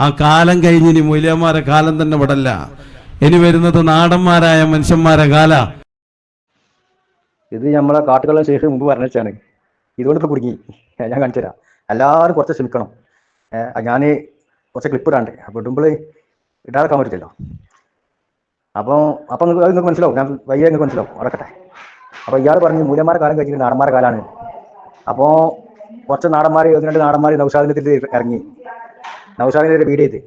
ആ കാലം കഴിഞ്ഞ് ഇനി മൂല്യന്മാരെ കാലം തന്നെ വിടല്ല. ഇനി വരുന്നത് നാടന്മാരായ മനുഷ്യന്മാരെ കാല. ഇത് നമ്മളെ കാട്ടുകളെ ശേഷം മുമ്പ് പറഞ്ഞാണ്. ഇതുകൊണ്ടിപ്പോൾ കുടുങ്ങി. ഞാൻ കാണിച്ചു തരാം. എല്ലാവരും കുറച്ച് ക്ഷമിക്കണം. ഞാൻ കുറച്ച് ക്ലിപ്പ് ഇടാണ്ട്. അപ്പോൾ ഇടുമ്പോൾ ഇടാതെക്കാൻ പറ്റില്ലല്ലോ. അപ്പോൾ നിങ്ങൾക്ക് മനസ്സിലാവും. ഞാൻ വയ്യ നിങ്ങൾക്ക് മനസ്സിലാവും. അടക്കട്ടെ. അപ്പോൾ ഇയാൾ പറഞ്ഞ് മൂല്യന്മാരെ കാലം കഴിഞ്ഞിട്ട് നാടന്മാരെ കാലമാണ്. അപ്പോൾ കുറച്ച് നാടന്മാർ, 1-2 നാടന്മാർ നൗഷാദിനെതിരെ ഇറങ്ങി. നൗഷാദിനെതിരെ വീഡിയോ ചെയ്ത്.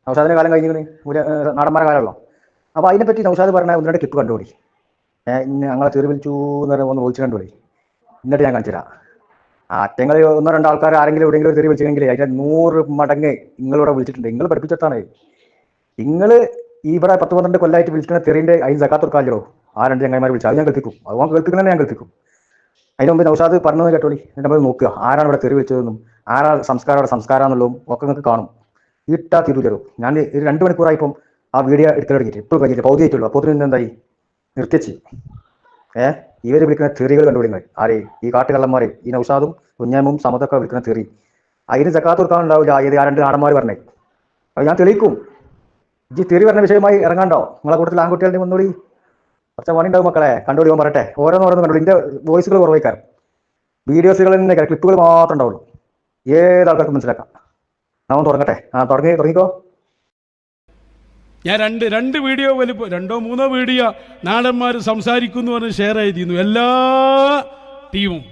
നൗഷാദിൻ്റെ കാലം കഴിഞ്ഞിട്ട് നാടന്മാരെ കാലമല്ലോ. അപ്പോൾ അതിനെപ്പറ്റി നൗഷാദ് പറഞ്ഞ 1-2 ക്ലിപ്പ് കണ്ടുപിടി. ഞങ്ങളെ ചെറു വിളിച്ചു എന്ന് പറയുമ്പോൾ ഒന്ന് വിളിച്ച് കണ്ടുപിടി. എന്നിട്ട് ഞാൻ കാണിച്ചു തരാം. അറ്റങ്ങൾ 1-2 ആൾക്കാർ ആരെങ്കിലും എവിടെയെങ്കിലും ചെറിയ വിളിച്ചെങ്കിൽ അതിൻ്റെ 100 മടങ്ങ് നിങ്ങളിവിടെ വിളിച്ചിട്ടുണ്ട്. നിങ്ങൾ പഠിപ്പിച്ചിട്ടാണ്. നിങ്ങൾ ഇവിടെ 10-12 കൊല്ലമായിട്ട് വിളിക്കുന്ന തെറിൻ്റെ അതിന് സക്കാത്ത് കൊടുക്കാമല്ലോ. ആ 2 ചങ്ങായിമാർ വിളിച്ചാൽ അത് ഞാൻ കേൾപ്പിക്കും. അതുകൊണ്ട് കേൾപ്പിക്കണമെന്ന് ഞാൻ കേൾപ്പിക്കും. അതിന് മുമ്പ് നൗഷാദ് പറഞ്ഞത് കേട്ടോളി. എന്നിട്ട് നമ്മൾ നോക്കുക ആരാണ് ഇവിടെ തെറി വിളിച്ചതെന്നും ആരാ സംസ്കാരം എന്നുള്ളതും ഒക്കെ നിങ്ങൾക്ക് കാണും. ഇട്ടാ തിരുതരും. ഞാൻ 2 മണിക്കൂറായിപ്പം ആ വീഡിയോ എടുക്കാൻ തുടങ്ങിയിട്ട് ഇപ്പോൾ കഴിഞ്ഞിട്ട് പൗതി ആയിട്ടുള്ളൂ. അപ്പോൾ എന്തായി നിർത്തിച്ച്. ഇവർ വിളിക്കുന്ന തെറികൾ കണ്ടുപിടിങ്ങൾ ആരെ? ഈ കാട്ടുകള്ളന്മാരെ, ഈ നൗഷാദും കുഞ്ഞാമും സമതൊക്കെ വിളിക്കുന്ന തെറി. അതിന് സക്കാത്ത് കൊടുക്കാനുണ്ടാവില്ല. ആ 2 നാടന്മാർ പറഞ്ഞേ. അത് ഞാൻ തെളിയിക്കും. ഈ തെറി പറഞ്ഞ വിഷയമായി ഇറങ്ങാണ്ടോ? നിങ്ങളെ കൂട്ടത്തിൽ ആൺകുട്ടികളുടെ ഒന്നുകൂടി കുറച്ച് പണി ഉണ്ടാവും മക്കളെ. കണ്ടുപിടി പോകാൻ പറയട്ടെ. ഓരോന്നോരോന്ന് കണ്ടുപിടി. ഇതിൻ്റെ വോയിസുകൾ കുറവായിക്കാരം. വീഡിയോസുകൾ തന്നെ ക്ലിപ്പുകൾ മാത്രമേ ഉണ്ടാവുള്ളൂ. ഏതാൾക്കാർക്കും മനസ്സിലാക്കാം. നാം തുടങ്ങട്ടെ. തുടങ്ങിക്കോ. ഞാൻ രണ്ട് വീഡിയോ 2-3 വീഡിയോ നാടന്മാർ സംസാരിക്കുന്നു പറഞ്ഞ് ഷെയർ ചെയ്തിരുന്നു. എല്ലാ ടീമും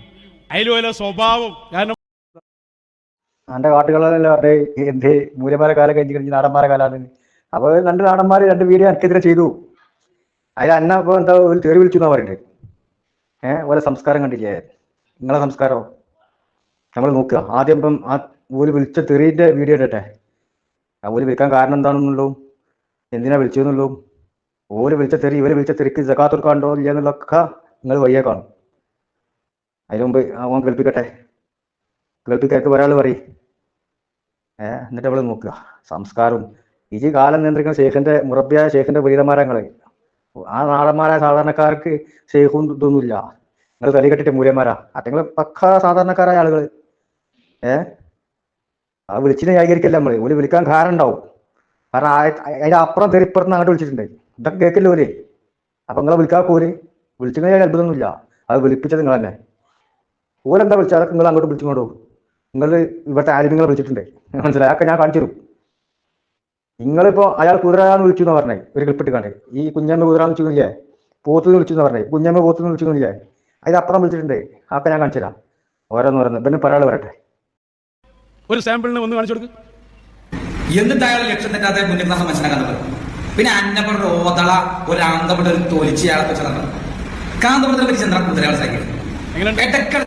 അതിലും വല്ല സ്വഭാവം. കാരണം എൻ്റെ കാട്ടുകളെല്ലാം പറഞ്ഞേ എന്ത് മൂല്യന്മാരെ കാലം കഴിഞ്ഞ് നാടന്മാരെ കാലാണ്. അപ്പോൾ 2 നാടന്മാർ 2 വീഡിയോ എനിക്കെതിരെ ചെയ്തു. അതിൽ അന്ന ഇപ്പോൾ എന്താ ഒരു തെറി വിളിച്ചു എന്നാ പറയുന്നത്. ഓരോ സംസ്കാരം കണ്ടില്ലേ? നിങ്ങളെ സംസ്കാരം നമ്മൾ നോക്കുക. ആദ്യം ഇപ്പം ആ ഓല് വിളിച്ച തെറിൻ്റെ വീഡിയോ ഇടട്ടെ. ഓല് വിളിക്കാൻ കാരണം എന്താണെന്നുള്ളൂ, എന്തിനാ വിളിച്ചതെന്നുള്ളൂ, ഓല് വിളിച്ച തെറി ഇവര് വിളിച്ച തെറിക്ക് സക്കാത്ത് കൊടുക്കാണ്ടോ ഇല്ല എന്നുള്ളതൊക്കെ നിങ്ങൾ വയ്യേ കാണും. അതിന് മുമ്പ് അവൻ കേൾപ്പിക്കേക്ക് ഒരാൾ പറയും. എന്നിട്ട് അവൾ നോക്കുക സംസ്കാരവും. ഈ കാലം നിയന്ത്രിക്കുന്ന ഷേഖിൻ്റെ മുറബിയായ ഷേഖിൻ്റെ വിപരീതന്മാരങ്ങൾ. ആ നാടന്മാരായ സാധാരണക്കാർക്ക് ഷേഖും ഇതൊന്നുമില്ല. നിങ്ങൾ തലി കെട്ടിട്ട് മൂല്യന്മാരാ. അറ്റങ്ങൾ പക്ക സാധാരണക്കാരായ ആളുകൾ. ആ വിളിച്ചിനെ ന്യായീകരിക്കല്ല നമ്മൾ. ഒരു വിളിക്കാൻ കാരണം ഉണ്ടാവും. കാരണം അതിൻ്റെ അപ്പുറം തെറിപ്പുറത്ത് അങ്ങോട്ട് വിളിച്ചിട്ടുണ്ട്. ഇതൊക്കെ കേൾക്കില്ല ഓര്. അപ്പം നിങ്ങളെ വിളിക്കാക്കൂര് വിളിച്ചിട്ടുണ്ടെങ്കിൽ അത്ഭുതമൊന്നുമില്ല. അത് വിളിപ്പിച്ചത് നിങ്ങൾ തന്നെ. ഓരെന്താ വിളിച്ചാൽ അതൊക്കെ നിങ്ങൾ അങ്ങോട്ട് വിളിച്ചുകൊണ്ടോ. നിങ്ങൾ ഇവിടുത്തെ ആലിമ്യങ്ങളെ വിളിച്ചിട്ടുണ്ട്. മനസ്സിലായി? അതൊക്കെ ഞാൻ കാണിച്ചു തരും. നിങ്ങളിപ്പോൾ അയാൾ കുതിരാന്ന് വിളിച്ചു എന്ന് പറഞ്ഞേ ഒരു ക്ലിപ്പിട്ട് കണ്ടേ. ഈ കുഞ്ഞമ്മ കുതിരാന്ന് വിളിച്ചില്ലേ, പോത്തുനിന്ന് വിളിച്ചു എന്ന് പറഞ്ഞേ. കുഞ്ഞമ്മ പോത്തുനിന്ന് വിളിച്ചില്ലേ, അതിനപ്പുറം വിളിച്ചിട്ടുണ്ട്. അതൊക്കെ ഞാൻ കാണിച്ചു തരാം. ഓരോന്ന് പറയുന്നത് പിന്നെ പറയാൾ വരട്ടെ. ഒരു സാമ്പിളിന് ഒന്ന് കാണിച്ചു കൊടുക്കും. എന്നിട്ട് അയാൾ ലക്ഷ്യം തെറ്റാതെ മുന്നിൽ നമ്മൾ മനസ്സിലാക്കാൻ പറ്റും. പിന്നെ അന്നപ്പെട്ട ഒരു ഓതള ഒരു ആന്തപ്പെട്ട ഒരു തൊലിച്ച് അയാളെ വെച്ച് കാന്തപുരത്തെ പറ്റി ചന്ദ്ര കുതിരയാൾ സാഹിത്യം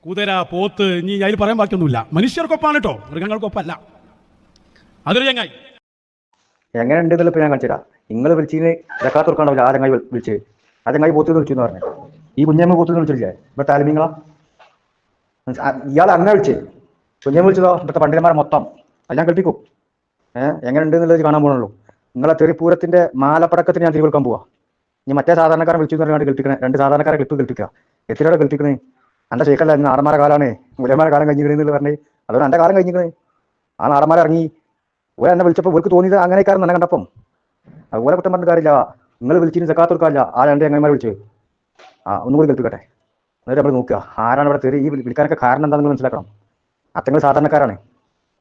കുതിര, പോത്ത്, ഇനി അതിൽ പറയാൻ ബാക്കിയൊന്നുമില്ല. മനുഷ്യർക്കൊപ്പാണ് കേട്ടോ, മൃഗങ്ങൾക്കൊപ്പല്ല. അതൊരു ചങ്ങായി എങ്ങനെ ഉണ്ട് എന്നല്ല ഇപ്പം ഞാൻ കാണിച്ചു തരാം. നിങ്ങൾ വിളിച്ചിന് ജക്കാത്ത് കൊടുക്കാണ്ടാവില്ല. ആ ചങ്ങായി വിളിച്ച് ആ ചങ്ങായി പോത്തുനിന്ന് വിളിച്ചു എന്ന് പറഞ്ഞു. ഈ കുഞ്ഞമ്മ പോത്തുനിന്ന് വിളിച്ചില്ലേ ഇവിടുത്തെ ആലിമീങ്ങളാ. ഇയാൾ അങ്ങനെ വിളിച്ചേ. കുഞ്ഞമ്മ വിളിച്ചതോ ഇവിടുത്തെ പണ്ഡിതന്മാരെ മൊത്തം. അത് ഞാൻ കേൾപ്പിക്കും. എങ്ങനെ ഉണ്ട് എന്നുള്ളത് കാണാൻ പോകണുള്ളൂ. നിങ്ങളെ തെറിപ്പൂരത്തിന്റെ മാലപ്പടക്കത്തിന് ഞാൻ തിരികൊടുക്കാൻ പോവാ. ഇനി മറ്റേ സാധാരണക്കാരെ വിളിച്ചു എന്ന് പറഞ്ഞാൽ കേൾപ്പിക്കണേ. 2 സാധാരണക്കാരെ ക്ലിപ്പ് കേൾപ്പിക്കുക. എത്രയോടെ കേൾപ്പിക്കണേ? എൻ്റെ ഷേഖല്ല ഇന്ന് നാടന്മാരെ കാലാണ്, മൂല്യന്മാരെ കാലം കഴിഞ്ഞിരിക്കുന്നത് പറഞ്ഞേ. അതുകൊണ്ട് എൻ്റെ കാലം കഴിഞ്ഞിരിക്കണേ. ആ നാടന്മാരെ ഇറങ്ങി ഓരോ എന്നെ വിളിച്ചപ്പോൾ ഓർക്ക് തോന്നിയത് അങ്ങനെയൊക്കെ തന്നെ കണ്ടപ്പം. അതുപോലെ കുറ്റം പറഞ്ഞ കാര്യമില്ല. നിങ്ങൾ വിളിച്ചിന് സക്കാത്ത് കൊടുക്കാറില്ല. ആ 2 ചങ്ങായിമാരെ വിളിച്ച് ഒന്നുകൂടി കേൾപ്പിക്കട്ടെ. എന്നിട്ട് നമ്മൾ നോക്കുക ആരാണ് ഇവിടെ തെറി. ഈ വിളിക്കാനൊക്കെ കാരണം എന്താണെന്ന് മനസ്സിലാക്കണം. അത്തങ്ങൾ സാധാരണക്കാരാണ്.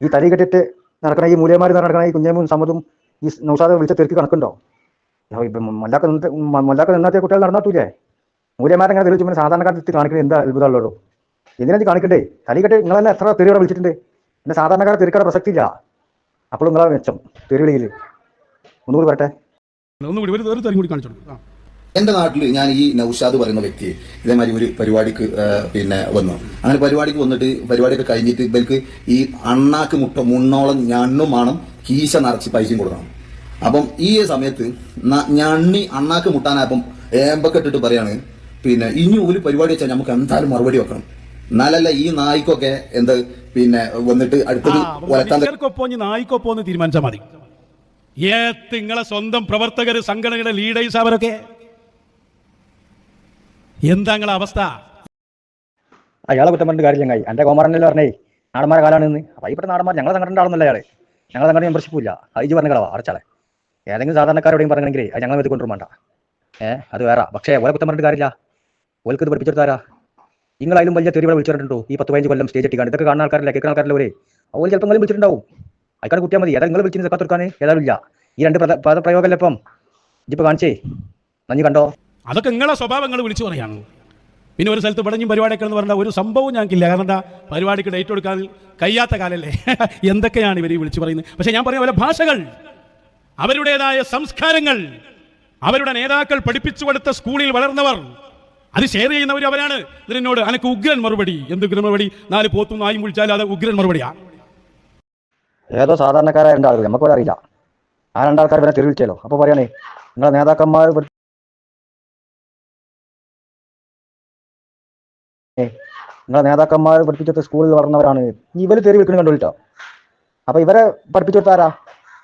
ഈ തലി കെട്ടിട്ട് നടക്കണ ഈ മൂല്യന്മാർ നടക്കണ ഈ കുഞ്ഞമ്മയും സമ്മതും ഈ നൗഷാദ് വിളിച്ച തെറിക്ക് കണക്കുണ്ടോ? മൊല്ലാക്ക നിന്നത്തെ കുട്ടികൾ നടന്നാത്തൂല്ലേ? മൂല്യന്മാരെങ്ങനെ തെളിയിച്ചു സാധാരണക്കാരുടെ കാണിക്കുന്നത് എന്താ അത്ഭുതമുള്ളൂ. എന്തിനാ കാണിക്കണ്ടേ? തലി കെട്ടി നിങ്ങൾ തന്നെ എത്ര തെറിയോടെ വിളിച്ചിട്ടുണ്ട്. പിന്നെ സാധാരണക്കാരെ തെറിക്കാടെ പ്രസക്തിയില്ല. അപ്പോൾ നിങ്ങളാ മെച്ചം തെറിവിളിയിൽ. ഒന്നുകൂടി പറട്ടെ. എന്റെ നാട്ടിൽ ഞാൻ ഈ നൗഷാദ് പറയുന്ന വ്യക്തി ഇതേമാതിരി ഒരു പരിപാടിക്ക് വന്നു. അങ്ങനെ പരിപാടിക്ക് വന്നിട്ട് പരിപാടിയൊക്കെ കഴിഞ്ഞിട്ട് ഇവർക്ക് ഈ അണ്ണാക്ക് മുന്നോളം ഞണ്ണും വേണം, കീശ നിറച്ച് പൈസയും കൊടുക്കണം. അപ്പം ഈ സമയത്ത് ഞണ്ണി അണ്ണാക്ക് മുട്ടാനായപ്പം ഏമ്പൊക്കെ ഇട്ടിട്ട് പറയാണ് ഇനി ഒരു പരിപാടി വെച്ചാൽ നമുക്ക് എന്തായാലും മറുപടി വെക്കണം. എന്നാലല്ല ഈ നായിക്കൊക്കെ എന്താ വന്നിട്ട് അടുത്തത് നായിക്കൊപ്പം തീരുമാനിച്ചാൽ മതി. നിങ്ങളെ സ്വന്തം പ്രവർത്തകര്, സംഘടനയുടെ ലീഡേഴ്സ് അവരൊക്കെ എന്താ നിങ്ങളെ അവസ്ഥ? അയാളെ കുറ്റം പറഞ്ഞിട്ട് കാര്യം ചങ്ങായി. എൻ്റെ കോമാറന്നല്ലേ പറഞ്ഞേ നാടന്മാരെ കാലാണെന്ന്. അപ്പം ഇവിടെ നാടന്മാർ ഞങ്ങളെ സംഘടന ആളൊന്നല്ല അയാളെ. ഞങ്ങൾ അങ്ങനെ മെമ്പർഷിപ്പ് ഇല്ല. അത് പറഞ്ഞ കളവാ അടച്ചാളെ. ഏതെങ്കിലും സാധാരണക്കാരോടെയും പറഞ്ഞെങ്കിൽ അത് ഞങ്ങൾ വെച്ച് കൊണ്ടുവരും വേണ്ട. അത് വേറെ. പക്ഷേ ഓലെ കുറ്റം പറഞ്ഞിട്ട് കാര്യമില്ല. ഓൽക്ക് ഇത് പഠിപ്പിച്ചെടുത്താരാ? നിങ്ങളായാലും വലിയ തെരുവിടെ വിളിച്ചിട്ടുണ്ടോ? ഈ 10-15 കൊല്ലം സ്റ്റേജ് എത്തിക്കാണ്ട് ഇതൊക്കെ കാണുന്ന ആൾക്കാരില്ല, കേൾക്കുന്ന ആൾക്കാരില്ല. ഓല് ഓല് ചിലപ്പോൾ നിങ്ങൾ വിളിച്ചിട്ടുണ്ടാവും. അയക്കാണ് കുട്ടിയാൽ മതി. ഏതാ നിങ്ങൾ വിളിച്ചിട്ട് സക്കാത്ത് കൊടുക്കാൻ ഏതായാലും ഇല്ല. ഈ 2 പദപ്രയോഗമല്ലേ ഇപ്പം ഇജിപ്പോൾ കാണിച്ചേ നഞ്ഞ് കണ്ടോ? അതൊക്കെ നിങ്ങളെ സ്വഭാവങ്ങൾ വിളിച്ചു പറയാണ്. പിന്നെ ഒരു സ്ഥലത്ത് പടഞ്ഞും പരിപാടിയൊക്കെ എന്ന് പറഞ്ഞാൽ ഒരു സംഭവം ഞങ്ങൾക്കില്ല. കാരണം എന്താ, പരിപാടിക്ക് ഡേറ്റ് കൊടുക്കാൻ കഴിയാത്ത കാലല്ലേ. എന്തൊക്കെയാണ് ഇവർ വിളിച്ചു പറയുന്നത്. പക്ഷേ ഞാൻ പറഞ്ഞ പോലെ ഭാഷകൾ, അവരുടേതായ സംസ്കാരങ്ങൾ, അവരുടെ നേതാക്കൾ പഠിപ്പിച്ചു കൊടുത്ത സ്കൂളിൽ വളർന്നവർ, അത് ഷെയർ ചെയ്യുന്നവർ അവരാണ്. ഇതിനോട് അനക്ക് ഉഗ്രൻ മറുപടി. എന്ത് ഉഗ്രൻ മറുപടി? 4 പോത്തും നായും വിളിച്ചാൽ അത് ഉഗ്രൻ മറുപടിയാ. ഏതോ സാധാരണക്കാരായ 2 ആളുകൾ, നമുക്കവിടെ അറിയില്ല. ആ 2 ആൾക്കാർ പിന്നെ തെരുവിളിച്ചല്ലോ. അപ്പോൾ പറയണേ നിങ്ങളെ നേതാക്കന്മാർ പഠിപ്പിച്ചെടുത്ത സ്കൂളിൽ വളർന്നവരാണ്. ഇവർ തെറി വിളിക്കുന്നത് കണ്ടുപിടിച്ചോ? അപ്പോൾ ഇവരെ പഠിപ്പിച്ചു കൊടുത്താരാ?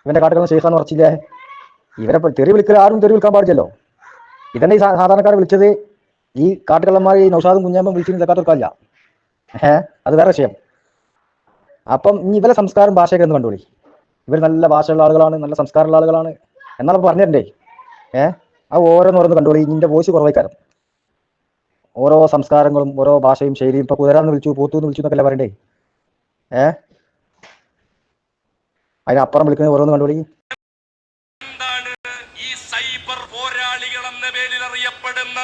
ഇവന്റെ കാട്ടുകളും ശേഷാന്ന് ഉറച്ചില്ലേ? ഇവരെ തെറി വിളിക്കൽ ആരും തെറി വിളിക്കാൻ പാടില്ലല്ലോ. ഇതന്നെ ഈ സാധാരണക്കാരെ വിളിച്ചത്. ഈ കാട്ടുകള്ളന്മാർ ഈ നൗഷാദും കുഞ്ഞാമ്പും വിളിച്ചിട്ട് സക്കാത്ത് കൊടുക്കാനില്ല. അത് വേറെ വിഷയം. അപ്പം ഇനി ഇവരെ സംസ്കാരം ഭാഷയൊക്കെ ഒന്ന് കണ്ടുപിടി. ഇവർ നല്ല ഭാഷയുള്ള ആളുകളാണ്, നല്ല സംസ്കാരമുള്ള ആളുകളാണ് എന്നാലും പറഞ്ഞിട്ടുണ്ടേ. ആ ഓരോന്നോരോന്ന് കണ്ടുപിടി. ഇതിൻ്റെ വോയിസ് കുറവായിക്കാരം. ഓരോ സംസ്കാരങ്ങളും ഓരോ ഭാഷയും ശൈലിയും. ഇപ്പൊ കുതിരാന്ന് വിളിച്ചു, പോത്തൂന്ന് വിളിച്ചു എന്നൊക്കെ അല്ലേ പറയണ്ടേ? അതിനപ്പുറം വിളിക്കുന്നത് ഓരോന്ന് കണ്ടുപിടി. ഈ സൈബർ പോരാളികൾ എന്ന പേരിൽ അറിയപ്പെടുന്ന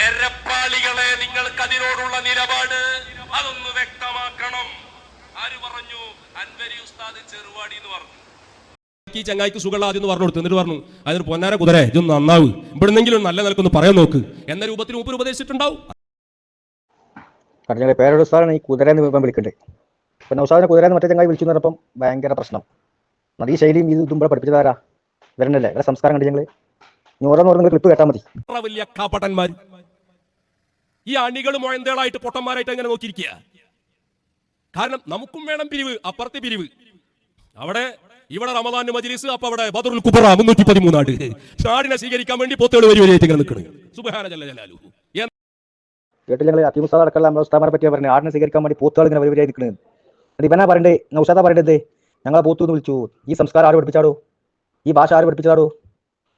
എരപ്പാളികളെ നിങ്ങൾക്ക് അതിനോടുള്ള നിലപാട് അതൊന്ന് വ്യക്തമാക്കണം. ആര് പറഞ്ഞു? അൻവരി ഉസ്താദ് ചെറുവാടി എന്ന് പറഞ്ഞു. ഈ ചങ്ങായിക്ക് സുഖമുള്ള ആദ്യം പറഞ്ഞു കൊടുത്തു. എന്നിട്ട് പറഞ്ഞു അതിന് പൊന്നാര കുതിര ഇതൊന്നും നന്നാവും, ഇവിടുന്നെങ്കിലും നല്ല നിലക്കൊന്ന് പറയാൻ നോക്ക് എന്ന രൂപത്തിൽ മൂപ്പർ ഉപദേശിച്ചിട്ടുണ്ടാവും. ഞങ്ങളുടെ പേരോട് ഉസ്താദാണ് ഈ കുതിരയെന്ന് വിളിക്കണ്ടേ. ഇപ്പൊ നൗഷാദിനെ കുതിരയെന്ന് മറ്റേ ചങ്ങായി വിളിച്ചു പറഞ്ഞപ്പം ഭയങ്കര പ്രശ്നം. ഈ ശൈലിയും ഇത് ഇതും പഠിപ്പിച്ചതാരാ? വരണല്ലേ ഇവരെ സംസ്കാരം കണ്ടു. ഞങ്ങൾ ഇനി ഓരോന്നോരോന്ന് ക്ലിപ്പ് കേട്ടാൽ മതി. വലിയ കാപ്പട്ടന്മാർ ഈ അണികൾ മൊയന്തകളായിട്ട് പൊട്ടന്മാരായിട്ട് അങ്ങനെ നോക്കിയിരിക്കുക. കാരണം നമുക്കും വേണം പിരിവ്, അപ്പുറത്തെ പിരിവ്. ഇവിടെ റമദാൻ മജ്ലിസ്, അപ്പൊ അവിടെ ബദറുൽ കുബ്ര 313 ആട് നാടിനെ സ്വീകരിക്കാൻ വേണ്ടി പോത്തുകൾ വരിവരായിട്ട് ഇങ്ങനെ നിൽക്കുന്നത്. സുബ്ഹാന ജല്ല ജലാലു. കേട്ടില്ല ഞങ്ങൾ അത്തിമുസ്താദ് അടക്കമുള്ള നമ്മുടെ ഉസ്താദമാരെ പറ്റിയാ പറഞ്ഞത് ആടിനെ സ്വീകരിക്കാൻ വേണ്ടി പോത്തുകൾ ഇങ്ങനെ വരിവരായി നിൽക്കുന്നത്. ഇവനാ പറയണ്ടേ, നൗഷാദാ പറയേണ്ടത് ഞങ്ങളെ പോത്തൂന്ന് വിളിച്ചു. ഈ സംസ്കാരം ആര് പഠിപ്പിച്ചാടോ? ഈ ഭാഷ ആര് പഠിപ്പിച്ചാടോ?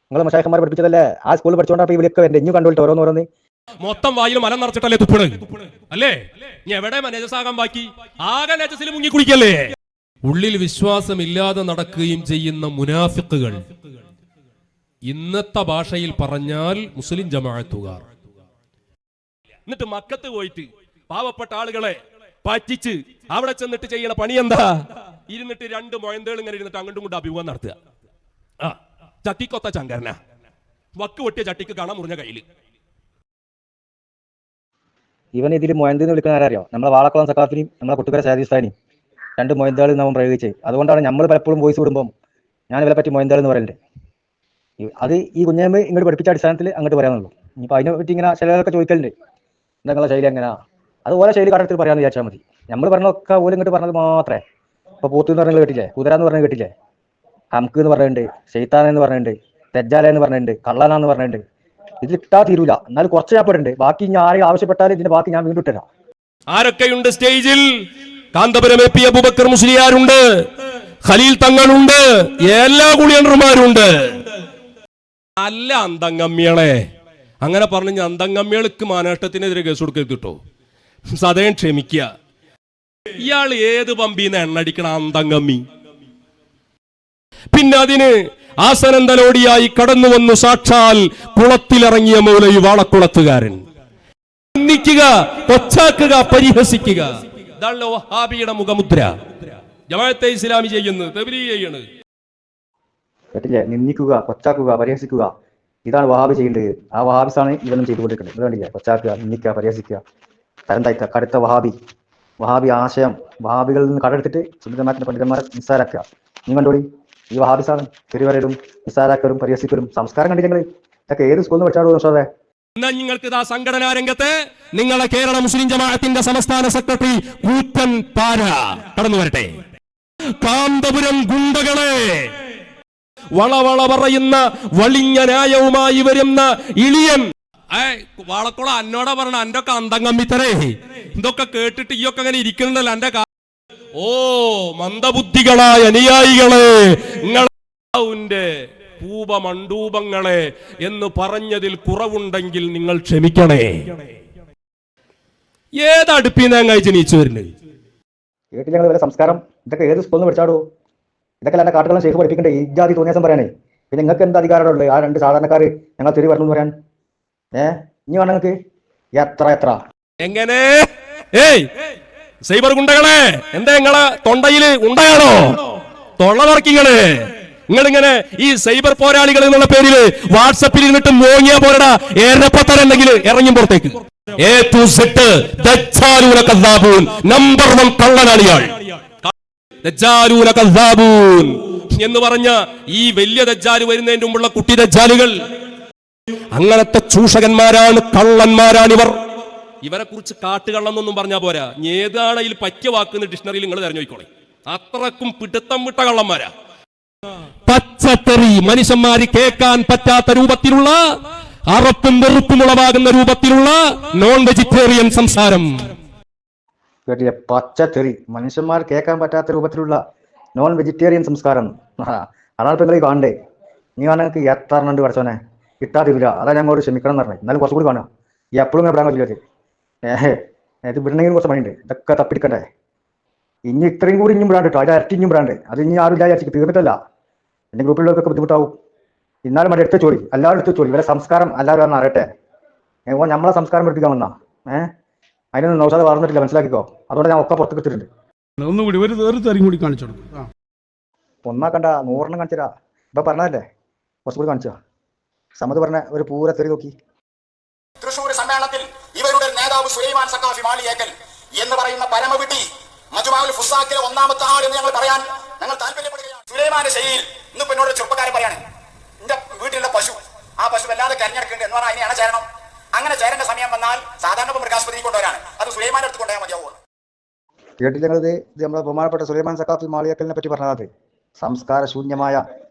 നിങ്ങൾ മശായിഖന്മാർ പഠിപ്പിച്ചതല്ലേ? ആ സ്കൂളിൽ പഠിച്ചുകൊണ്ടാണ് ഇവരൊക്കെ വരണ്ടേ. ഇഞ്ഞു കണ്ടോട്ടെ ഓരോന്നോരോന്ന്. മൊത്തം വായിൽ മലം നിറച്ചിട്ടല്ലേ തുപ്പണ് അല്ലേ? ഇനി എവിടെ നജസാകാൻ ബാക്കി? ആകെ നജസിൽ മുങ്ങി കുളിക്കല്ലേ? ഉള്ളിൽ വിശ്വാസമില്ലാതെ നടക്കുകയും ചെയ്യുന്ന മുനാഫിക്കുകൾ, ഇന്നത്തെ ഭാഷയിൽ പറഞ്ഞാൽ മുസ്ലിം ജമാഅത്തുകാർ. എന്നിട്ട് മക്കത്ത് പോയിട്ട് പാവപ്പെട്ട ആളുകളെ പറ്റിച്ച് അവിടെ ചെന്നിട്ട് ചെയ്യണ പണി എന്താ? ഇരുന്നിട്ട് 2 മൊയന്തകൾ ഇങ്ങനെ ഇരുന്നിട്ട് അങ്ങോട്ടും കൊണ്ട് അഭിമുഖം നടത്തുക. ചട്ടിക്കൊത്ത ചങ്കരന, വക്ക് പൊട്ടിയ ചട്ടിക്ക് കാണാൻ മുറിഞ്ഞ കയ്യില്. ഇവൻ ഇതിൽ മൊയന്തെന്ന് വിളിക്കുന്ന ആരറിയോ? നമ്മളെ വാളക്കുളം സക്കാഫിനെയും നമ്മളെ കൊട്ടുകര സാദിസ്ഥാനെയും 2 മൊയന്തകൾ നമ്മൾ പ്രയോഗിച്ചത്. അതുകൊണ്ടാണ് നമ്മൾ പലപ്പോഴും വോയിസ് വിടുമ്പം ഞാൻ ഇവരെ പറ്റി മൊയന്തകൾ എന്ന് പറയലുണ്ട്. അത് ഈ കുഞ്ഞാമ്പ് ഇങ്ങോട്ട് പഠിപ്പിച്ച അടിസ്ഥാനത്തിൽ അങ്ങോട്ട് പറയാനുള്ളൂ. ഇനിയിപ്പോൾ അതിനെ പറ്റി ഇങ്ങനെ ചിലരൊക്കെ ചോദിക്കലുണ്ട്, എന്താ നിങ്ങളെ ശൈലി എങ്ങനെയാ? അതുപോലെ ശൈലി കടത്തിൽ പറയാമെന്ന് വിചാരിച്ചാൽ മതി. നമ്മൾ പറഞ്ഞൊക്കെ ഓല് ഇങ്ങോട്ട് പറഞ്ഞത് മാത്രമേ. ഇപ്പോൾ പോത്ത് എന്ന് പറഞ്ഞത് കേട്ടില്ലേ? കുതിര എന്ന് പറഞ്ഞത് കേട്ടില്ലേ? ഹംക്ക് എന്ന് പറഞ്ഞിട്ടുണ്ട്, ഷെയ്ത്താൻ എന്ന് പറഞ്ഞിട്ടുണ്ട്, തെജ്ജാല എന്ന് പറഞ്ഞിട്ടുണ്ട്, കള്ളനാന്ന് പറഞ്ഞിട്ടുണ്ട്. ഇതിൽ കിട്ടാ തീരൂല. എന്നാലും കുറച്ച് ഞാൻ പെടുന്നുണ്ട്. ബാക്കി ഞാൻ ആരെയും ആവശ്യപ്പെട്ടാലും ഇതിന്റെ ബാക്കി ഞാൻ വീണ്ടും ഇട്ടുതരാം. ആരൊക്കെയുണ്ട് സ്റ്റേജിൽ? കാന്തപുരം എ പി അബൂബക്കർ മുസ്ലിയാരുണ്ട്, ഖലീൽ തങ്ങളുണ്ട്, എല്ലാ കുളിയന്മാരുണ്ട്. അല്ല അന്തംഗമ്മികളെ അങ്ങനെ പറഞ്ഞ അന്തംഗമ്മികൾക്ക് മാനഷ്ടത്തിനെതിരെ കേസ് കൊടുക്കരുത് കേട്ടോ. സദയം ക്ഷമിക്കുക. ഇയാൾ ഏത് പമ്പീന്ന് എണ്ണടിക്കണ അന്തംഗമ്മി? പിന്നെ അതിന് ആസനന്തലോടിയായി കടന്നു വന്നു സാക്ഷാൽ കുളത്തിലിറങ്ങിയ മൗലവി വാളക്കുളത്തുകാരൻ. നിന്ദിക്കുക, കൊച്ചാക്കുക, പരിഹസിക്കുക. ഇതാണല്ലോ വഹാബിയുടെ മുഖമുദ്ര. ജമാഅത്തെ ഇസ്ലാമി ചെയ്യുന്നത്, തബ്ലീഗ് ചെയ്യണത്. കേട്ടില്ലേ? നിന്ദിക്കുക, കൊച്ചാക്കുക, പരിഹസിക്കുക. ഇതാണ് വഹാബി ചെയ്യേണ്ടത്. ആ വഹാബിസാണ് ഇവനും ചെയ്തുകൊണ്ടിരിക്കുന്നത്. ഇത് കണ്ടില്ലേ? കൊച്ചാക്കുക, നിന്ദിക്കുക, പരിഹസിക്കുക, തരം താഴ്ത്തുക. കടുത്ത വഹാബി ആശയം വഹാബികളിൽ നിന്ന് കടെടുത്തിട്ട് സുന്നതമാറ്റിന്റെ പണ്ഡിതന്മാരെ നിസ്സാരാക്കുക. നീ കണ്ടോളി, ഈ വഹാബിസാണ് തെരുവരരും നിസ്സാരാക്കരും പരിഹസിക്കരും. സംസ്കാരം കണ്ടില്ലെങ്കിൽ ഇതൊക്കെ ഏത് സ്കൂളിൽ നിന്ന് പഠിച്ചാടോ? പക്ഷേ എന്നാൽ നിങ്ങൾക്ക് ഇതാ സംഘടനാ രംഗത്ത് നിങ്ങളെ കേരള മുസ്ലിം ജമാഅത്തിന്റെ സംസ്ഥാന സെക്രട്ടറി കൂറ്റൻ പാര കടന്നു വരട്ടെ. കാന്തപുരം ഗുണ്ടകളെ, വളവള പറയുന്ന വളിഞ്ഞ ന്യായവുമായി വരുന്ന ഇളിയൻ വാളക്കുളം എന്നോടാ പറഞ്ഞ എന്റെ ഒക്കെ അന്തംഗമ്മിത്തരേ ഇതൊക്കെ കേട്ടിട്ട് ഈയൊക്കെ അങ്ങനെ ഇരിക്കുന്നുണ്ടല്ലോ. എന്റെ ഓ മന്ദബുദ്ധികളായ അനുയായികളെ, നിങ്ങളുടെ പൂപമണ്ടൂപങ്ങളെ എന്ന് പറഞ്ഞതിൽ കുറവുണ്ടെങ്കിൽ നിങ്ങൾ ക്ഷമിക്കണേ. ഏതടുപ്പിന്ന് അങ്ങ് നീച്ചു വരുന്നത്? കേട്ടില്ല ഞങ്ങൾ വരെ സംസ്കാരം ഇതൊക്കെ ഏത് സ്കൂളിൽ നിന്ന് പഠിച്ചാടോ? ഇതൊക്കെ എന്റെ കാട്ടുകളും ശേഖർ പഠിപ്പിക്കണ്ടേ? ഈ ജാതി തോന്നിയാസം പറയാനേ. പിന്നെ നിങ്ങൾക്ക് എന്ത് അധികാരമുള്ളത് ആ രണ്ട് സാധാരണക്കാർ ഞങ്ങൾ തെറി പറഞ്ഞു പറയാൻ? ഇനി വേണം നിങ്ങൾക്ക് എത്ര എങ്ങനെ? ഏയ് സൈബർ ഗുണ്ടകളെ, എന്താ നിങ്ങളെ തൊണ്ടയില് ഉണ്ടായാണോ തൊള്ള തറക്കിങ്ങള്? നിങ്ങളിങ്ങനെ ഈ സൈബർ പോരാളികൾ എന്നുള്ള പേരില് വാട്സപ്പിൽ ഇരുന്നിട്ട് മോങ്ങിയ പോരടാ ഏറെപ്പത്തരണ്ടെങ്കിൽ ഇറങ്ങും പുറത്തേക്ക്. നമ്പർ 1 കള്ളനാണ് ഇയാൾ. എന്ന് പറഞ്ഞ ഈ വലിയ ദജ്ജാല് വരുന്നതിന് മുമ്പുള്ള കുട്ടി ദജ്ജാലുകൾ, അങ്ങനത്തെ ചൂഷകന്മാരാണ്, കള്ളന്മാരാണിവർ. ഇവരെ കുറിച്ച് കാട്ടുകള്ളെന്നൊന്നും പറഞ്ഞാൽ പോരാ, ഏതാണ് ഇതിൽ പറ്റിയ വാക്കുന്ന ഡിക്ഷണറിയിൽ നിങ്ങൾ തെരഞ്ഞു നോക്കിക്കോളെ. അത്രക്കും പിടുത്തം വിട്ട കള്ളന്മാരാ. പച്ചത്തെറി, മനുഷ്യന്മാര് കേൾക്കാൻ പറ്റാത്ത രൂപത്തിലുള്ള, അറപ്പും വെറുപ്പും ഉളവാകുന്ന രൂപത്തിലുള്ള നോൺ വെജിറ്റേറിയൻ സംസാരം. കേട്ടില്ല? പച്ചത്തെറി, മനുഷ്യന്മാർ കേൾക്കാൻ പറ്റാത്ത രൂപത്തിലുള്ള നോൺ വെജിറ്റേറിയൻ സംസ്കാരം. അതാണ് ഇപ്പൊ നിങ്ങൾ കാണണ്ടേ. നീ കാണാൻ എത്ര എണ്ണുണ്ട് പഠിച്ചോനെ, കിട്ടാതില്ല. അതാ ഞങ്ങളോട് ക്ഷമിക്കണം എന്ന് പറഞ്ഞത്. എന്നാലും കുറച്ചുകൂടി കാണുക. ഈ എപ്പോഴും ഇങ്ങനെ പറയാൻ പറ്റില്ല. ഇത് വിടണമെങ്കിൽ കുറച്ച് പണിയുണ്ട്. ഇതൊക്കെ തപ്പിടിക്കണ്ടേ. ഇനി ഇത്രയും കൂടി ഇഞ്ഞും വിടാണ്ട് കേട്ടോ. അതിൽ ഇരട്ടി ഇഞ്ഞും വിടാണ്ട്. അത് ഇനി ആരും ഇല്ല, തീർന്നിട്ടല്ല. എൻ്റെ ഗ്രൂപ്പിലുള്ളവർക്കൊക്കെ ബുദ്ധിമുട്ടാവും. എന്നാലും അത് എടുത്ത് ചോടി, എല്ലാവരും എടുത്ത് ചോടി. ഇവരെ സംസ്കാരം എല്ലാവരും പറഞ്ഞാൽ അറിയട്ടെ. നമ്മളെ സംസ്കാരം പഠിപ്പിക്കാൻ വന്നാ അതിനൊന്നും നൗഷാദ് വളർന്നിട്ടില്ല, മനസ്സിലാക്കിക്കോ. അതുകൊണ്ട് ഞാൻ ഒക്കെ പുറത്ത് കിട്ടിയിട്ടുണ്ട്. ഒന്നുകൂടി ഒരു തെറിയും കൂടി കാണിച്ചു കൊടുക്കും. ഒന്നാക്കണ്ട, 100 കാണിച്ചരാ. ഇപ്പൊ പറഞ്ഞതല്ലേ, കുറച്ചുകൂടി കാണിച്ചാ. സമത് പറഞ്ഞ ഒരു പൂര തെറി നോക്കി. തൃശൂർ സമ്മേളനത്തിൽ ഇവരുടെ നേതാവ് സുലൈമാൻ സഖാഫി മാളിയേക്കൽ എന്ന് പറയുന്ന പരമവിട്ടി മജ്മുഅൽ ഫുസാക്കിലെ ഒന്നാമത്തെ ആൾ എന്ന് ഞങ്ങൾ പറയാൻ ഞങ്ങൾ താല്പര്യപ്പെടുകയാണ്. സുലൈമാന്റെ ശൈലിയിൽ ഇന്നിപ്പോ എന്നോട് ചെറുപ്പക്കാരൻ പറയാണ്, എന്റെ വീട്ടിലുള്ള പശു, ആ പശു വല്ലാതെ കരഞ്ഞെടുക്കുന്നുണ്ട് എന്ന് പറഞ്ഞാൽ അതിനെ അണ ചേരണം. അങ്ങനെ ചേരേണ്ട സമയം വന്നാൽ സാധാരണ മൃഗാസ്പത്രി കൊണ്ടുവരാണ്, അത് സുലൈമാന്റെ അടുത്ത് കൊണ്ടുപോയാൽ മതിയാവുമോ? കേട്ടില്ല ഞങ്ങളിത്? ഇത് നമ്മളെ ബഹുമാനപ്പെട്ട സുലൈമാൻ സഖാഫി മാളിയേക്കലിനെ പറ്റി പറഞ്ഞത് സംസ്കാര ശൂന്യമായ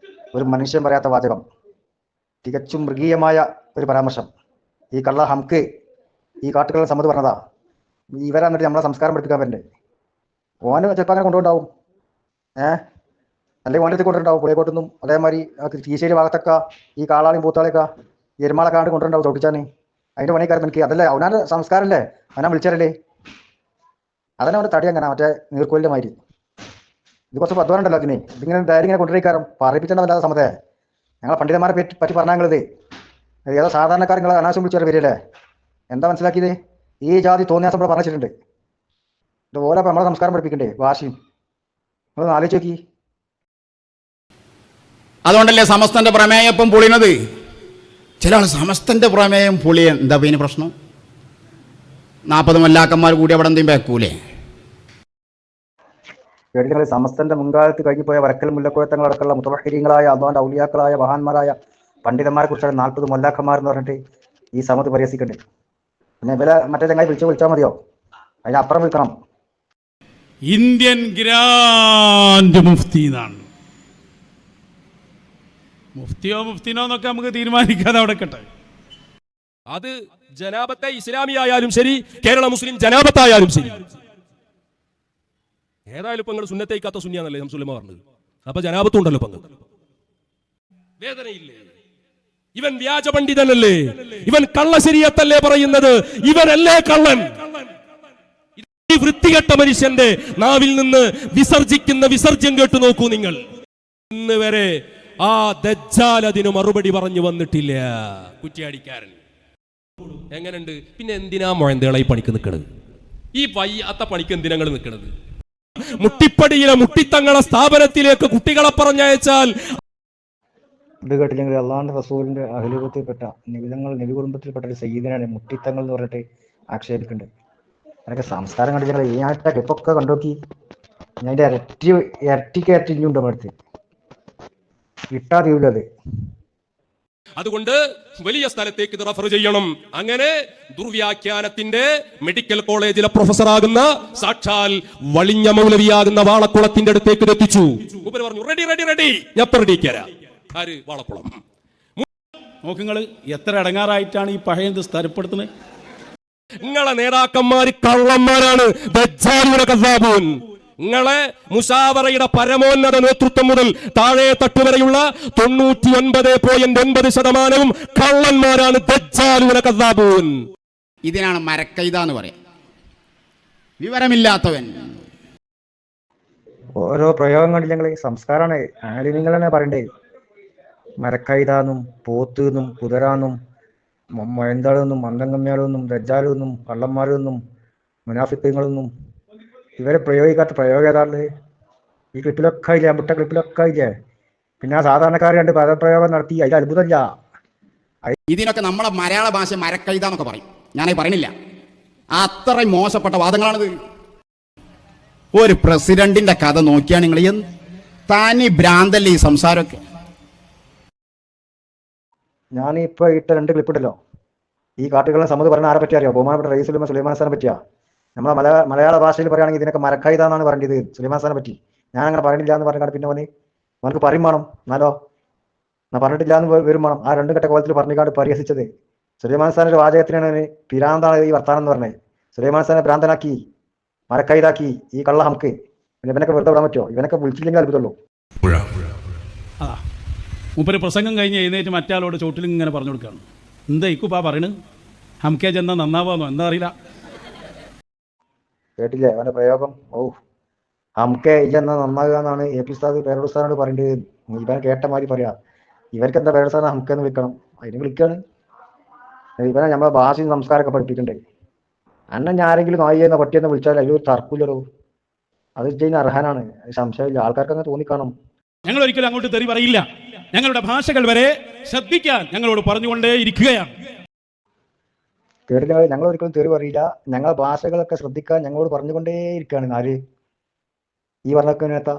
ഒരു മനുഷ്യൻ പറയാത്ത വാചകം, തികച്ചും മൃഗീയമായ ഒരു പരാമർശം. ഈ കള്ള ഹംക്ക് ഈ കാട്ടുകളുടെ സമ്മതി പറഞ്ഞതാ. ഇവരാ എന്നിട്ട് നമ്മളെ സംസ്കാരം പഠിപ്പിക്കാൻ പറ്റേ. ഓന് ചിലപ്പോൾ അങ്ങനെ കൊണ്ടുണ്ടാവും. അല്ലെങ്കിൽ ഓൻ്റെ കൊണ്ടുണ്ടാവും പുളിയക്കോട്ടൊന്നും. അതേമാതിരി കീശേരി ഭാഗത്തൊക്കെ ഈ കാളാളിയും പൂത്താളെയൊക്കെ എരുമാളൊക്കെ ആണ്ട് കൊണ്ടുണ്ടാവും ചോട്ടിച്ചാന്. അതിൻ്റെ പണിക്കാരൻ എനിക്ക് അതല്ലേ അവനാൻ്റെ സംസ്കാരമല്ലേ, അവനാ വിളിച്ചാലല്ലേ. അതന്നെ അവൻ്റെ തടി അങ്ങനെ മറ്റേ നീർക്കോലിൻ്റെ മാതിരി. ഇത് കുറച്ച് പദ്വാനുണ്ടല്ലോ അതിന്. ഇതിങ്ങനെ ധൈര്യം ഇങ്ങനെ കൊണ്ടുവരിക്കാറും പറയിപ്പിച്ചേണ്ടതല്ലാതെ സമയത്തെ ഞങ്ങളെ പണ്ഡിതന്മാരെ പറ്റി പറഞ്ഞാങ്ങളത് ഏതോ സാധാരണക്കാർ നിങ്ങളെ അനാശം വിളിച്ചാൽ വരില്ലേ. എന്താ മനസ്സിലാക്കിയത്? ഈ ജാതി തോന്നിയാസം ഇവിടെ പറഞ്ഞിട്ടുണ്ട്. ഇതുപോലെ നമ്മളെ സംസ്കാരം പഠിപ്പിക്കണ്ടേ ഭാഷയും. നിങ്ങൾ ആലോചിച്ച് നോക്കി. അതുകൊണ്ടല്ലേ സമസ്തന്റെ പ്രമേയം ഇപ്പം പൊളിയുന്നത്. ചില ആൾ സമസ്തന്റെ പ്രമേയം പൊളിയ എന്താ പിന്നെ പ്രശ്നം? 40 മല്ലാക്കന്മാർ കൂടി അവിടെ എന്തെങ്കിലും വെക്കൂലേ? കേട്ടില്ല? സമസ്തന്റെ മുൻകാലത്ത് കഴിഞ്ഞുപോയ വരക്കൽ മുല്ലക്കോയത്തങ്ങളടക്കമുള്ള മുത്തവഹിരീങ്ങളായ അള്ളാന്റെ ഔലിയാക്കളായ മഹാന്മാരായ പണ്ഡിതന്മാരെ കുറിച്ചാണ് 40 മൊല്ലാക്കന്മാർ എന്ന് പറഞ്ഞിട്ട് ഈ സമയത്ത് പരിഹസിക്കണ്ടേ. പിന്നെ ഇവരെ മറ്റേ ചങ്ങായി വിളിച്ചാൽ മതിയോ? അതിനപ്പുറം വിളിക്കണം. ഇന്ത്യൻ ഗ്രാൻഡ് മുഫ്തി എന്നാണ്. മുഫ്തിയോ മുഫ്തിനോ എന്നൊക്കെ നമുക്ക് തീരുമാനിക്കാതെ അവിടെ കട്ടെ. അത് ജനാബത്തെ ഇസ്ലാമി ആയാലും ശരി, കേരള മുസ്ലിം ജനാബത്തായാലും ശരി. ഏതായാലും ഇപ്പൊ നിങ്ങൾ സുന്നത്തേക്കാത്ത സുന്നിയാന്നല്ലേ സുലൈമാൻ പറഞ്ഞത്. അപ്പൊ ജനാബത്തുണ്ടല്ലോ പങ്ക്. വേദനയില്ലേ? ഇവൻ വ്യാജ പണ്ഡിതനല്ലേ? ഇവൻ കള്ളശരീയത്തല്ലേ പറയുന്നത്? ഇവനല്ലേ കള്ളൻ? ഈ വൃത്തികെട്ട മനുഷ്യന്റെ നാവിൽ നിന്ന് വിസർജിക്കുന്ന വിസർജ്യം കേട്ടു നോക്കൂ നിങ്ങൾ. ഇന്ന് വരെ ആ ദജ്ജാൽ അതിന് മറുപടി പറഞ്ഞു വന്നിട്ടില്ല. കുറ്റിയാടിക്കാരൻ എങ്ങനെയുണ്ട്? പിന്നെ എന്തിനാ മുഴന്തകളെ ഈ പണിക്ക് നിൽക്കണത്? ഈ വയ്യാത്ത പണിക്ക് എന്തിനാ നിങ്ങൾ നിൽക്കണത്? മുട്ടിപ്പടിയിലെ മുട്ടിത്തങ്ങളെ സ്ഥാപനത്തിലേക്ക് കുട്ടികളെ പറഞ്ഞയച്ചാൽ ഇത് കേട്ടില്ലെങ്കിൽ അള്ളാഹുന്റെ റസൂലിന്റെ അഹ്ലുബത്തിൽപ്പെട്ട നിബിധങ്ങൾ നബി കുടുംബത്തിൽപ്പെട്ട ഒരു സയ്യിദിനാണ് മുട്ടിത്തങ്ങൾ എന്ന് പറഞ്ഞിട്ട് ആക്ഷേപിക്കുന്നുണ്ട്. അതൊക്കെ സംസ്കാരം കണ്ടില്ല. ഈ ആഴ്ച ക്ലിപ്പൊക്കെ കണ്ടോക്കി. ഞാൻ അതിന്റെ ഇരട്ടിക്ക് ഇനിയുണ്ട് അടുത്ത് കിട്ടാതില്ലത്. അതുകൊണ്ട് വലിയ സ്ഥലത്തേക്ക് ഇത് റഫർ ചെയ്യണം. അങ്ങനെ ദുർവ്യാഖ്യാനത്തിന്റെ മെഡിക്കൽ കോളേജിലെ പ്രൊഫസറാകുന്ന സാക്ഷാൽ വളിഞ്ഞ മൗലവിയാകുന്ന വാളക്കുളത്തിന്റെ അടുത്തേക്ക് എത്തിച്ചു. ഉപരി പറഞ്ഞു റെഡി റെഡി റെഡി, ഞാൻ റെഡിക്കാരാ. ആര്? വാളക്കുളം. നോക്കുങ്ങൾ എത്ര അടങ്ങാറായിട്ടാണ് ഈ പഴയത് സ്ഥലപ്പെടുത്തുന്നത്. നിങ്ങളെ നേതാക്കന്മാര് കള്ളന്മാരാണ്. ദജ്ജാലുന കദ്ദാബൂൻ. നിങ്ങളെ മുസാവറയുടെ പരമോന്നത നേതൃത്വം മുതൽ താഴെ തട്ടുവരെയുള്ള 99.9% കള്ളന്മാരാണ്. ദജ്ജാലൂന കദ്ദാബൂൻ. ഇതിനാണ് മരക്കൈത എന്ന് പറയാം, വിവരമില്ലാത്തവൻ. ഓരോ പ്രയോഗങ്ങളിൽ ഞങ്ങൾ സംസ്കാരമാണ് ആലിമ്യങ്ങൾ തന്നെ പറയണ്ടേ. മരക്കൈതാന്നും പോത്തെന്നും കുതിരാന്നും മൊയന്താളെന്നും മന്ദങ്കമ്യാളെന്നും ദജ്ജാലെന്നും കള്ളന്മാരെന്നും മുനാഫിക്കങ്ങളെന്നും ഇവരെ പ്രയോഗിക്കാത്ത പ്രയോഗം ഏതാണ്ട് ഈ ക്ലിപ്പിലൊക്കെ ഇല്ലേ, മുട്ട ക്ലിപ്പിലൊക്കെ ഇല്ലേ. പിന്നെ ആ സാധാരണക്കാർ കണ്ട് പദപ്രയോഗം നടത്തി, അതിൽ അത്ഭുതമില്ല. ഇതിനൊക്കെ നമ്മളെ മലയാള ഭാഷ മരക്കൈത എന്നൊക്കെ പറയും, ഞാനത് പറയണില്ല. അത്രയും മോശപ്പെട്ട വാദങ്ങളാണിത്. ഒരു പ്രസിഡന്റിന്റെ കഥ നോക്കിയാണ് നിങ്ങൾ, തനി ഭ്രാന്തല്ലേ ഈ സംസാരമൊക്കെ. ഞാനിപ്പോ ഇട്ട 2 ക്ലിപ്പ് ഉണ്ടല്ലോ, ഈ കാട്ടുകളിലെ സമ്മതി പറഞ്ഞ ആരെ പറ്റി അറിയോ? ബഹുമാനപ്പെട്ട റയീസ് ഉലമ സുലൈമാൻ ഖാനെ പറ്റിയാ. നമ്മളെ മലയാള ഭാഷയിൽ പറയുകയാണെങ്കിൽ ഇതിനൊക്കെ മരക്കൈത എന്നാണ് പറഞ്ഞത് സുലൈമാൻ ഖാനെ പറ്റി. ഞാൻ അങ്ങനെ പറഞ്ഞില്ല എന്ന് പറഞ്ഞാൽ പിന്നെ അവനക്ക് പറയും വേണം, എന്നാലോ ഞാൻ പറഞ്ഞിട്ടില്ല എന്ന് വരും വേണം. ആ 2 കെട്ട കോലത്തിൽ പറഞ്ഞിക്കാണ്ട് പരിഹസിച്ചത് സുലൈമാൻ ഖാന്റെ വാചകത്തിനാണ് പിരാന്താണ് ഈ വർത്താനം എന്ന് പറഞ്ഞത്. സുലൈമാൻ ഖാനെ ഭ്രാന്തനാക്കി, മരക്കൈതാക്കി ഈ കള്ള ഹംക്ക്. പിന്നെ ഇവനൊക്കെ വെറുതെ വിടാൻ പറ്റുമോ? ഇവനൊക്കെ വിളിച്ചില്ലെങ്കിൽ അത്ഭുതമുള്ളൂ. മൂപ്പര് പ്രസംഗം കഴിഞ്ഞ് എഴുന്നേറ്റ് മറ്റാളോട് ചോട്ടിൽ ഇങ്ങനെ പറഞ്ഞു കൊടുക്കുകയാണ്, എന്താ ഇക്കുപ്പാ പറയണ്, ഹംകേ ചെന്നാൽ നന്നാവാന്നോ എന്താ അറിയില്ല. കേട്ടില്ലേ അവന്റെ പ്രയോഗം? ഓ, ഹംകെ ഇല്ലെന്നാ നന്നാകുക എന്നാണ് AP ഉസ്താദ് പേരോട് ഉസ്താദിനോട് പറയേണ്ടത്. ഇവൻ കേട്ട മാതിരി പറയാ. ഇവർക്ക് എന്താ പേരോട് ഉസ്താദിനെ ഹംകെ എന്ന് വിളിക്കണം, അതിന് വിളിക്കാണ്. ഇവനെ നമ്മളെ ഭാഷയും സംസ്കാരമൊക്കെ പഠിപ്പിക്കണ്ടേ. അന്നെ ഞാൻ ആരെങ്കിലും നായിയെന്ന പട്ടിയെന്ന് വിളിച്ചാൽ അതിലൊരു തർക്കൂലോ, അത് ചെയ്യുന്ന അർഹനാണ്, സംശയമില്ല. ആൾക്കാർക്ക് അങ്ങനെ തോന്നിക്കാണും. ഞങ്ങൾ ഒരിക്കലും അങ്ങോട്ട് തെറി പറയില്ല. ഞങ്ങളുടെ ഭാഷകൾ വരെ ശ്രദ്ധിക്കാൻ ഞങ്ങളോട് പറഞ്ഞുകൊണ്ടേ ഇരിക്കുകയാണ്. കേട്ടില്ല, ഞങ്ങൾ ഒരിക്കലും തെറി പറയില്ല. ഞങ്ങളെ ഭാഷകളൊക്കെ ശ്രദ്ധിക്കാൻ ഞങ്ങളോട് പറഞ്ഞുകൊണ്ടേ ഇരിക്കുകയാണ്. ആര്? ഈ പറഞ്ഞേത്ത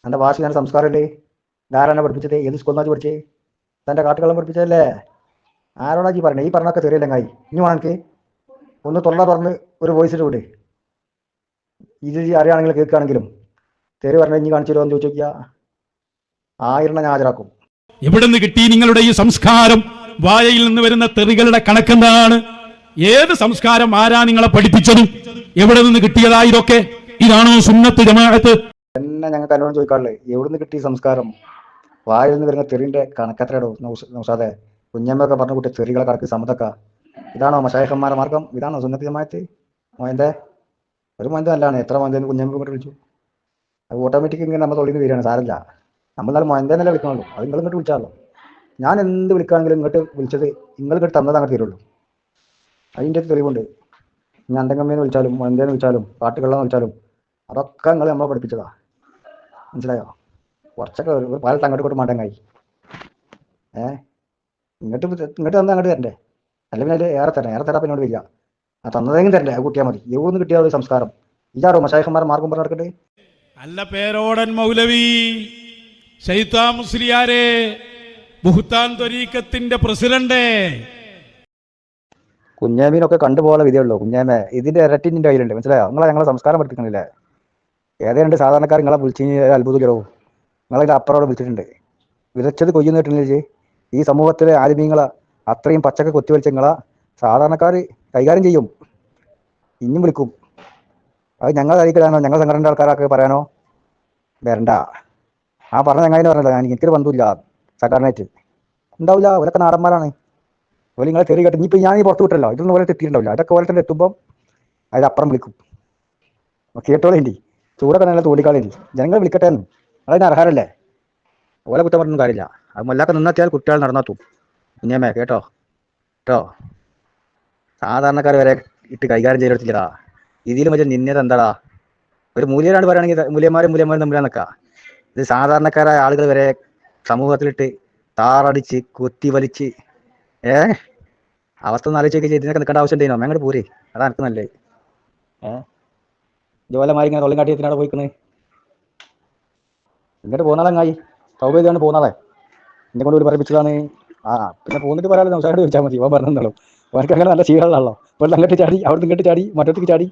എൻ്റെ ഭാഷ ഞാൻ സംസ്കാരമല്ലേ? ധാരാളം പഠിപ്പിച്ചത് ഏത് സ്കൂളിനാജ് പഠിച്ചേ? തൻ്റെ കാട്ടുകളം പഠിപ്പിച്ചതല്ലേ? ആരോടാ ഈ പറഞ്ഞത്? ഈ പറഞ്ഞൊക്കെ തെറിയില്ലെങ്കായി ഇനി വേണമെങ്കിൽ ഒന്ന് തുറന്ന് ഒരു വോയിസിട്ട് വിട്. ഇത് അറിയാണെങ്കിൽ കേൾക്കുകയാണെങ്കിലും തെറി പറഞ്ഞ ഇനി കാണിച്ചു തരുമോ എന്ന് ചോദിച്ചു നോക്കിയാ 1000 ഞാൻ ഹാജരാക്കും. എവിടെ നിന്ന് കിട്ടി നിങ്ങളുടെ ഈ സംസ്കാരം? വായയിൽ നിന്ന് വരുന്ന തെറികളുടെ കണക്കെന്താണ്? ഏത് സംസ്കാരം? ആരാ നിങ്ങളെ പഠിപ്പിച്ചത്? എവിടെ നിന്ന് കിട്ടിയതാ ഇതൊക്കെ? ഇതാണോ സുന്നത്ത് ജമാഅത്ത്? എന്നെ ഞങ്ങൾക്ക് എന്നോട് ചോദിക്കാറില്ലേ, എവിടെ നിന്ന് കിട്ടി സംസ്കാരം? വായിൽ നിന്ന് വരുന്ന തെറിന്റെ കണക്കത്രയോ നൗസാദെ? കുഞ്ഞമ്മയൊക്കെ പറഞ്ഞ കൂട്ടി തെറികളെ കണക്ക് സമ്മതക്ക. ഇതാണോ മശായിഖന്മാരുടെ മാർഗം? ഇതാണോ സുന്നത്ത് ജമാഅത്ത്? മൊയന്തേ ഒരു മൊയന്ത നല്ലതാണ്. എത്ര മൊയന്തേന്ന് കുഞ്ഞമ്മ ഇങ്ങോട്ട് വിളിച്ചു? അത് ഓട്ടോമാറ്റിക് ഇങ്ങനെ നമ്മൾ തൊഴിൽ നിന്ന് വരികയാണ്. സാരമില്ല, നമ്മൾ എന്നാലും മൊയന്തേന്നല്ലേ വിളിക്കണമല്ലോ. അത് നിങ്ങൾ ഇങ്ങോട്ട് വിളിച്ചാലോ. ഞാൻ എന്ത് വിളിക്കുകയാണെങ്കിലും ഇങ്ങോട്ട് വിളിച്ചത് നിങ്ങൾ ഇങ്ങോട്ട് തന്നത് അങ്ങോട്ട് തരുള്ളൂ. അതിൻ്റെ തെളിവുണ്ട്. ഞാൻ അന്തങ്കമ്മേന്ന് വിളിച്ചാലും മൊയന്തേന്ന് വിളിച്ചാലും കാട്ടുകള്ളെന്ന് വിളിച്ചാലും അതൊക്കെ നിങ്ങൾ നമ്മളെ പഠിപ്പിച്ചതാ. മനസ്സിലായോ? കുറച്ചൊക്കെ ഒരു പാലത്ത് അങ്ങോട്ട് ഇങ്ങോട്ട് മാറ്റങ്ങായി. ഇങ്ങോട്ട് തന്നാൽ അങ്ങോട്ട് തരണ്ടേ? അല്ലെങ്കിൽ അതിൽ ഏറെ തരാം പിന്നോട് വരിക. ആ തന്നതെങ്കിലും തരണ്ടേ? അത് കൂട്ടിയാൽ മതി. എവിടെ കിട്ടിയ ഒരു സംസ്കാരം? ഇതാണോ മശായിഖന്മാർ മാർഗം പറഞ്ഞു നടക്കട്ടെ? അല്ല പേരോടൻ മൗലവി, ശൈത്താ മുസ്ലിയാരെ, ബുഹ്താൻ ത്വരീഖത്തിന്റെ പ്രസിഡന്റ്. കുഞ്ഞാമീനൊക്കെ കണ്ടുപോകാനുള്ള വിധയുള്ളൂ. കുഞ്ഞാമേ ഇതിന്റെ ഇരട്ടി നിന്റെ കയ്യിലുണ്ട്. മനസ്സിലായോ? ഞങ്ങളെ സംസ്കാരം പഠിപ്പിക്കുന്നില്ലേ? ഏതാണ്ട് സാധാരണക്കാർ നിങ്ങളെ വിളിച്ച് അത്ഭുതകരവും നിങ്ങളതിൻ്റെ അപ്പുറം വിളിച്ചിട്ടുണ്ട്. വിതച്ചത് കൊയ്യുന്ന കിട്ടുന്നില്ലേ? ഈ സമൂഹത്തിലെ ആലിമീങ്ങളെ അത്രയും പച്ചക്ക കൊത്തിവലിച്ച നിങ്ങളെ സാധാരണക്കാർ കൈകാര്യം ചെയ്യും. ഇനിയും വിളിക്കും. അത് ഞങ്ങൾ അറിയിക്കലാണോ? ഞങ്ങൾ സംഘടനയുടെ ആൾക്കാരൊക്കെ പറയാനോ വരണ്ട. ആ പറഞ്ഞ ചങ്ങാതിനെ പറഞ്ഞല്ലോ, എനിക്കൊരു ബന്ധമില്ല സംഘടനയായിട്ട്. ഉണ്ടാവില്ല, അവരൊക്കെ നാടന്മാരാണ്. അതുപോലെ നിങ്ങളെ തെറി കേട്ട് ഇനിയിപ്പോൾ ഞാൻ പുറത്ത് വിട്ടല്ലോ, ഇതൊന്നും പോലെ തെറ്റിയിട്ടുണ്ടാവില്ല. അതൊക്കെ പോലെ തന്നെ എത്തുമ്പം അതിനപ്പുറം വിളിക്കും. കേട്ടോളേണ്ടി ചൂടൊക്കെ നല്ല തോടിക്കാളേണ്ടി ജനങ്ങൾ വിളിക്കട്ടെ എന്ന്. അതിന് അർഹരല്ലേ? ഓലെ കുറ്റം പറഞ്ഞൊന്നും കാര്യമില്ല. അത് മൊല്ലൊക്കെ നിന്നെത്തിയാൽ കുട്ടികൾ നടന്നാത്തും. കുഞ്ഞമ്മേ കേട്ടോ കേട്ടോ, സാധാരണക്കാർ വരെ ഇട്ട് കൈകാര്യം ചെയ്തെടുത്തില്ലടാ. ഇതിലും വലിയ നിന്നത് എന്താടാ? ഒരു മൂല്യരാണ് പറയുകയാണെങ്കിൽ മൂല്യന്മാരും തമ്മിലാന്നൊക്കെ. ഇത് സാധാരണക്കാരായ ആളുകൾ വരെ സമൂഹത്തിലിട്ട് താറടിച്ച് കുത്തി വലിച്ച് അവസ്ഥ ഒന്ന് ആലോചിച്ചൊക്കെ ചെയ്തിനൊക്കെ നിൽക്കേണ്ട ആവശ്യം ഉണ്ടോ? അങ്ങോട്ട് പോരെ, അതാണ് എനിക്ക് നല്ലത്. ജോലമാരി ഇങ്ങനെ തൊള്ളിയും കാട്ടിയത്തിനാണ് പോയിക്കുന്നത്. ഇങ്ങോട്ട് പോന്നാളെങ്ങായി സൗകര്യം ചെയ്താണ് പോന്നാളെ. എന്നെ കൊണ്ട് ഒരു പറയിപ്പിച്ചതാണ്. പിന്നെ പോന്നിട്ട് പറയാതെ സംസാരം ചോദിച്ചാൽ മതി. ഇവ പറഞ്ഞല്ലോ, അവർക്ക് അങ്ങനെ നല്ല ശീലമുള്ളതാണല്ലോ. ഇപ്പോൾ അങ്ങോട്ട് ചാടി, അവിടെ നിന്ന് ഇങ്ങോട്ട് ചാടി, മറ്റത്തേക്ക് ചാടി.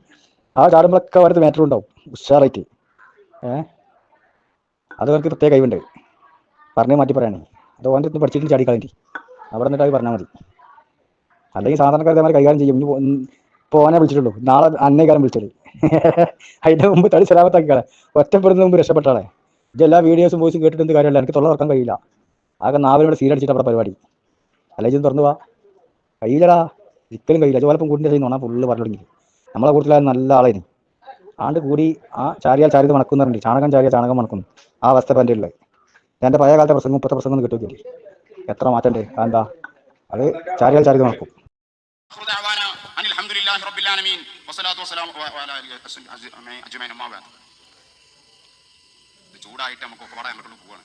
ആ ചാടുമ്പോഴൊക്കെ അവർക്ക് മാറ്റർ ഉണ്ടാവും ഉഷാറായിട്ട്. അത് അവർക്ക് പ്രത്യേക കഴിവുണ്ട്. പറഞ്ഞ് മാറ്റി പറയണേ. അത് ഓൻ്റെ അടുത്ത് പഠിച്ചിട്ട് ചാടിക്കളി അവിടെ നിന്നിട്ട് അത് പറഞ്ഞാൽ മതി. അല്ലെങ്കിൽ സാധാരണക്കാർ ഇതേമാതിരി കൈകാര്യം ചെയ്യും. ഇപ്പോൾ ഓനെ വിളിച്ചിട്ടുള്ളൂ, നാളെ അന്നേക്കാരം വിളിച്ചത്. അതിന്റെ മുമ്പ് തടി സലാമത്താക്കിയാണ്, ഒറ്റപ്പെടുന്ന മുമ്പ് രക്ഷപ്പെട്ടാളെ. ഇതെല്ലാ വീഡിയോസും വോയിസും കേട്ടിട്ട് എന്ത് കാര്യമല്ല, എനിക്ക് തൊള്ള തുറക്കാൻ കഴിയില്ല. ആകെ നാവിനോട് സീലടിച്ചിട്ട് അവിടെ പരിപാടി. അല്ലെ ഇതും തുറന്നു പോവാ കഴിയില്ലടാ, ഒരിക്കലും കഴിയില്ല. ചിലപ്പം കൂട്ടിൻ്റെ ചെയ്യുന്ന ഫുള്ള് പറഞ്ഞു തുടങ്ങി. നമ്മളെ കൂട്ടത്തിലായ നല്ല ആളേന് ആണ്ട് കൂടി ആ ചാരിയാൽ ചാരിത് മണക്കുന്നുണ്ട്, ചാണകം ചാരിയാൽ ചാണകം മണക്കുന്നു. ആ അവസ്ഥ ഇപ്പം എൻ്റെ ഉള്ളത്. എൻ്റെ പഴയ കാലത്തെ പ്രസംഗം ഇപ്പോഴത്തെ പ്രസംഗം ഒന്ന് കിട്ടും, എത്ര മാറ്റണ്ട്. എന്താ അത് ചാരിയാൽ ചാരിത് മണക്കും. ചൂടായിട്ട് നമുക്കൊക്കെ പാടെ അങ്ങോട്ട് പോവാണ്.